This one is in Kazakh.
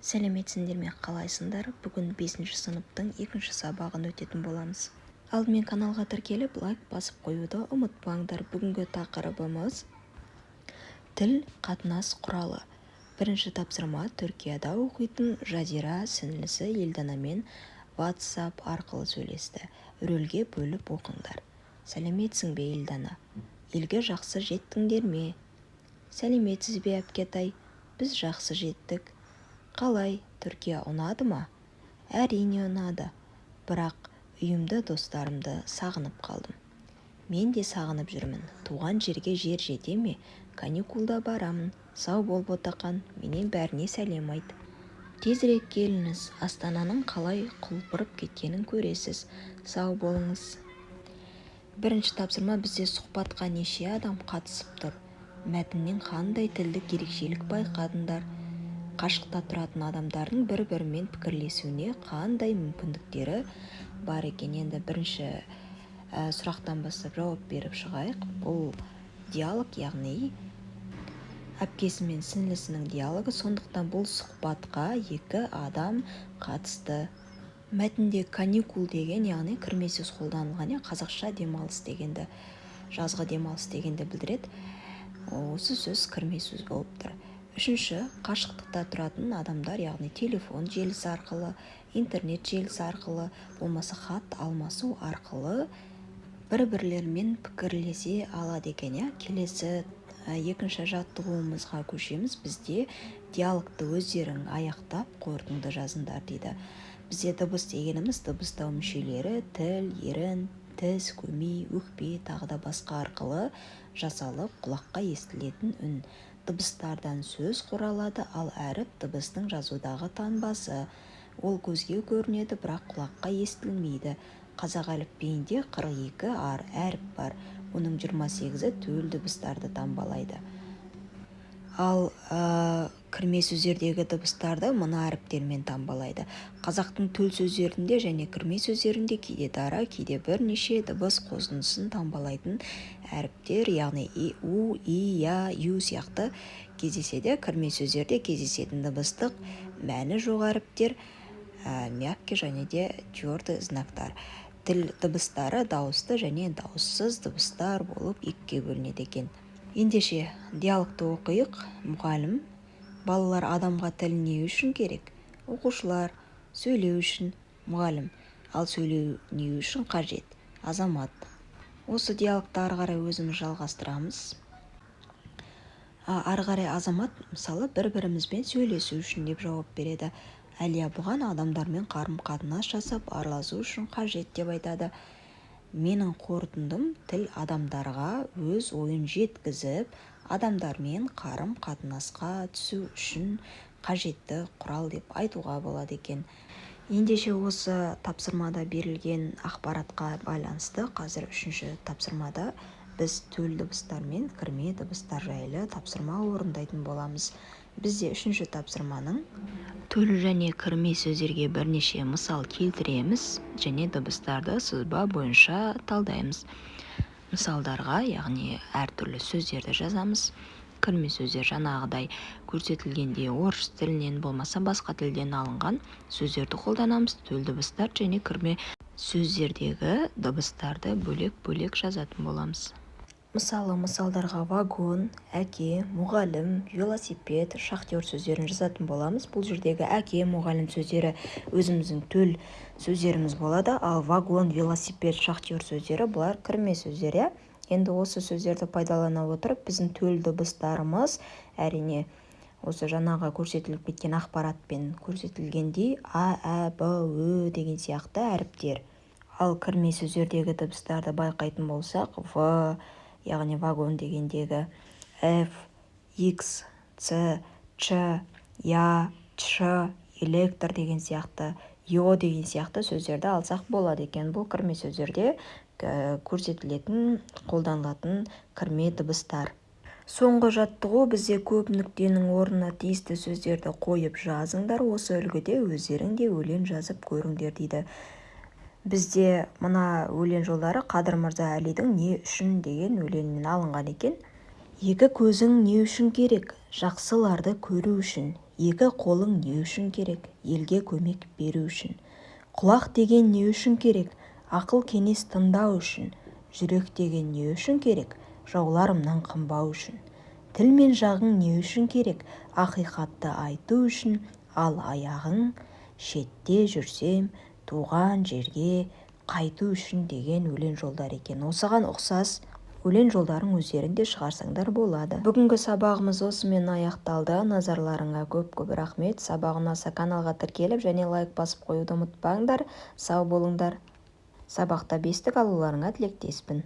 Сәлеметсіңдер ме, қалайсыңдар? Бүгін 5-ші сыныптың 2-ші сабағын өтетін боламыз. Алдымен каналға тіркеліп, лайк басып қоюды ұмытпаңдар. Бүгінгі тақырыбымыз тіл қатынас құралы. Бірінші тапсырма Түркияда оқитын Жазира сіңлісі Елданамен WhatsApp арқылы сөйлесті. Рөлге бөліп оқыңдар. Сәлеметсің бе, Елдана? Елге жақсы жеттіңдер ме? Сәлеметсіз бе, әпкетай? Біз жақсы жеттік. Қалай, Түркия ұнады ма? Әрине ұнады. Бірақ үйімді, достарымды сағынып қалдым. Мен де сағынып жүрмін. Туған жерге жер жете ме? Каникулда барамын. Сау бол, Ботақан, менен бәріне сәлем айт. Тезірек келіңіз, Астананың қалай құлпырып кеткенін көресіз. Сау болыңыз. Бірінші тапсырма бізде сұхбатқа неше адам қатысып тұр? Мәтіннен қандай тілдік ерекшелік байқадыңдар? Қашықта тұратын адамдардың бір-бірімен пікірлесуіне қандай мүмкіндіктері бар екен? Енді бірінші сұрақтан бастап жауап беріп шығайық. Бұл диалог, яғни әпкесі мен сіңлісінің диалогы, сондықтан бұл сұхбатқа 2 адам қатысты. Мәтінде каникул деген, яғни кірме сөз қолданылған, қазақша демалыс дегенді, жазғы демалыс дегенді білдіреді. Осы сөз кірме сөз болып тұр. Үшінші, қашықтықта тұратын адамдар, яғни телефон желісі арқылы, интернет желісі арқылы, болмаса хат алмасу арқылы бір-бірлерімен пікірлесе алады екен. Келесі екінші жаттығуымызға көшеміз. Бізде диалогты өздерің аяқтап қорытынды жазыңдар дейді. Бізде дыбыс дегеніміз дыбыстау мүшелері тіл, ерін, тіс, көмей, өкпе, тағы да басқа арқылы жасалып құлаққа естілетін үн. Дыбыстардан сөз құралады, ал әріп дыбыстың жазудағы таңбасы. Ол көзге көрінеді, бірақ құлаққа естілмейді. Қазақ әліпбиінде 42 әріп бар. Оның 28-і төл дыбыстарды таңбалайды. Ал кірме сөздердегі дыбыстарды мына әріптермен таңбалайды. Қазақтың төл сөздерінде және кірме сөздерінде кейде дара, кейде бірнеше дыбыс қосындысын таңбалайтын әріптер, яғни у, и, я, ю сияқты кездеседі. Кірме сөздерде кездесетін дыбыстық мәні жоқ әріптер, мягкий және де твердый знактар. Тіл дыбыстары дауысты және дауыссыз дыбыстар болып 2-ге бөлінеді екен. Ендеше диалогты оқиық. Мұғалім: балалар, адамға тіл не үшін керек? Оқушылар: сөйлеу үшін. Мұғалім: ал сөйлеу не үшін қажет? Азамат: осы диалогты ары қарай өзіміз жалғастырамыз. Ары қарай азамат мысалы бір-бірімізбен сөйлесу үшін деп жауап береді. Әлия бұған адамдармен қарым-қатынас жасап араласу үшін қажет деп айтады. Менің қорытындым: тіл адамдарға өз ойын жеткізіп, адамдармен қарым-қатынасқа түсу үшін қажетті құрал деп айтуға болады екен. Ендеше осы тапсырмада берілген ақпаратқа байланысты қазір 3-ші тапсырмада біз төл дыбыстар мен кірме дыбыстар жайлы тапсырма орындайтын боламыз. Бізде 3-ші тапсырманың төл және кірме сөздерге бірнеше мысал келтіреміз және дыбыстарды сызба бойынша талдаймыз. Мысалдарға, яғни әртүрлі сөздерді жазамыз. Кірме сөздер жаңағыдай көрсетілгенде орыс тілінен болмаса басқа тілден алынған сөздерді қолданамыз. Төл дыбыстар және кірме сөздердегі дыбыстарды бөлек-бөлек жазатын боламыз. Мысалы, мысалдарға вагон, әке, мұғалім, велосипед, шахтер сөздерін жазатын боламыз. Бұл жердегі әке, мұғалім сөздері өзіміздің төл сөздеріміз болады, ал вагон, велосипед, шахтер сөздері бұлар кірме сөздер. Енді осы сөздерді пайдалана отырып, біздің төл дыбыстарымыз әрине осы жаңағы көрсетіліп кеткен ақпаратпен көрсетілгендей а, ә, б, ө деген сияқты әріптер. Ал кірме сөздердегі дыбыстарды байқайтын болсақ, в, яғни вагон дегендегі f, x, c, ч, я, ч, электр деген сияқты, йо деген сияқты сөздерді алсақ болады екен. Бұл кірме сөздерде көрсетілетін, қолданылатын кірме дыбыстар. Соңғы жаттығу: бізде көп нүктенің орнына тиісті сөздерді қойып жазыңдар. Осы үлгіде өздерің де өлең жазып көріңдер дейді. Бізде мына өлең жолдары Қадыр Мырза Әлидің «Не үшін» деген өлеңінен алынған екен. Екі көзің не үшін керек? Жақсыларды көру үшін. Екі қолың не үшін керек? Елге көмек беру үшін. Құлақ деген не үшін керек? Ақыл кеңес тыңдау үшін. Жүрек деген не үшін керек? Жауларымнан қынбау үшін. Тіл мен жағың не үшін керек? Ақиқатты айту үшін. Ал аяғың шетте жүрсем, туған жерге қайту үшін деген өлең жолдары екен. Осыған ұқсас өлең жолдарын өздеріңде шығарсаңдар болады. Бүгінгі сабағымыз осымен аяқталды. Назарларыңа көп рахмет. Сабақ ұнаса каналға тіркеліп және лайк басып қоюды ұмытпаңдар. Сау болыңдар. Сабақта бестік алуларыңа тілектеспін.